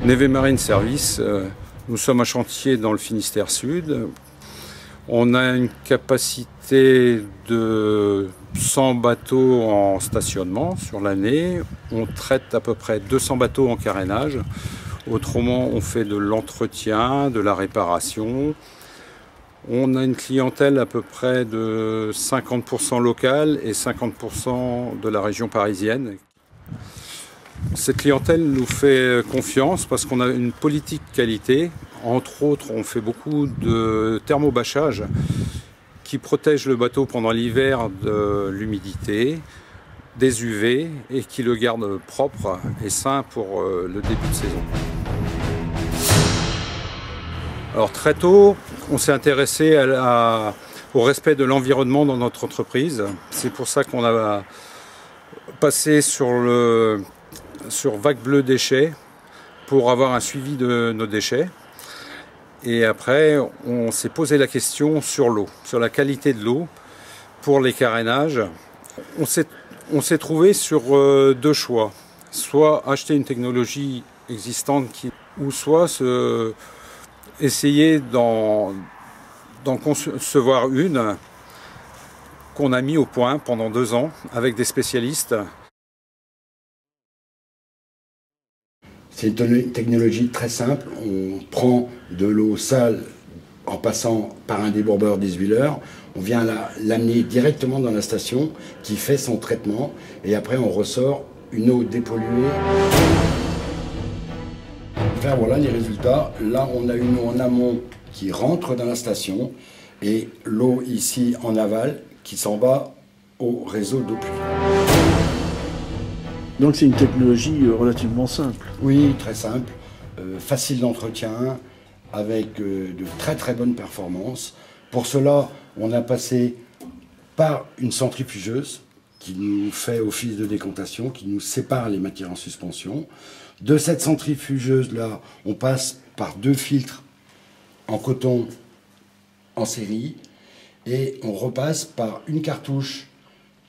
Neve Marine Service, nous sommes un chantier dans le Finistère Sud. On a une capacité de 100 bateaux en stationnement sur l'année. On traite à peu près 200 bateaux en carénage. Autrement, on fait de l'entretien, de la réparation. On a une clientèle à peu près de 50% locale et 50% de la région parisienne. Cette clientèle nous fait confiance parce qu'on a une politique qualité. Entre autres, on fait beaucoup de thermobâchage qui protège le bateau pendant l'hiver de l'humidité, des UV et qui le garde propre et sain pour le début de saison. Alors très tôt, on s'est intéressé au respect de l'environnement dans notre entreprise. C'est pour ça qu'on a passé sur Vague Bleue Déchets pour avoir un suivi de nos déchets. Et après, on s'est posé la question sur l'eau, sur la qualité de l'eau pour les carénages. On s'est trouvé sur deux choix. Soit acheter une technologie existante ou soit essayer d'en concevoir une qu'on a mis au point pendant 2 ans avec des spécialistes. C'est une technologie très simple. On prend de l'eau sale en passant par un débourbeur déshuileur. On vient l'amener directement dans la station qui fait son traitement. Et après, on ressort une eau dépolluée. Enfin, voilà les résultats. Là, on a une eau en amont qui rentre dans la station et l'eau ici en aval qui s'en va au réseau d'eau pluviale. Donc c'est une technologie relativement simple. Oui, très simple, facile d'entretien, avec de très très bonnes performances. Pour cela, on a passé par une centrifugeuse qui nous fait office de décantation, qui nous sépare les matières en suspension. De cette centrifugeuse-là, on passe par 2 filtres en coton en série et on repasse par une cartouche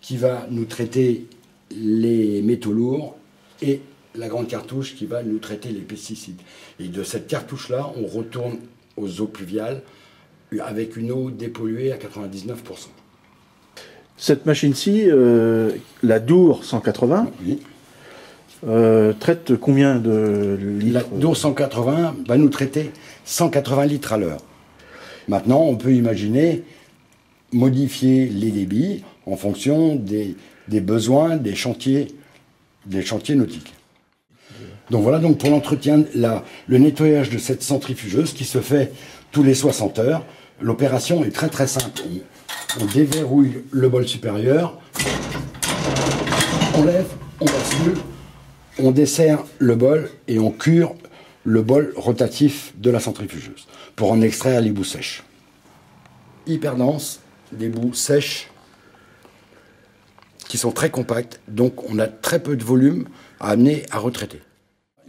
qui va nous traiter les métaux lourds et la grande cartouche qui va nous traiter les pesticides. Et de cette cartouche-là, on retourne aux eaux pluviales avec une eau dépolluée à 99%. Cette machine-ci, la Dour 180, oui. Traite combien de litres? La Dour 180 va nous traiter 180 litres à l'heure. Maintenant, on peut imaginer modifier les débits en fonction des besoins des chantiers nautiques. Donc voilà, donc pour l'entretien, le nettoyage de cette centrifugeuse qui se fait tous les 60 heures, l'opération est très très simple. On déverrouille le bol supérieur, on lève, on bascule, on dessert le bol et on cure le bol rotatif de la centrifugeuse pour en extraire les boues sèches. Hyper dense, des boues sèches qui sont très compactes, donc on a très peu de volume à amener à retraiter.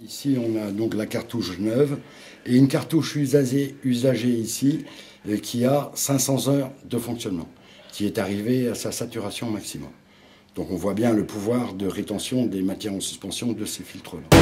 Ici, on a donc la cartouche neuve et une cartouche usagée ici qui a 500 heures de fonctionnement, qui est arrivée à sa saturation maximum. Donc on voit bien le pouvoir de rétention des matières en suspension de ces filtres-là.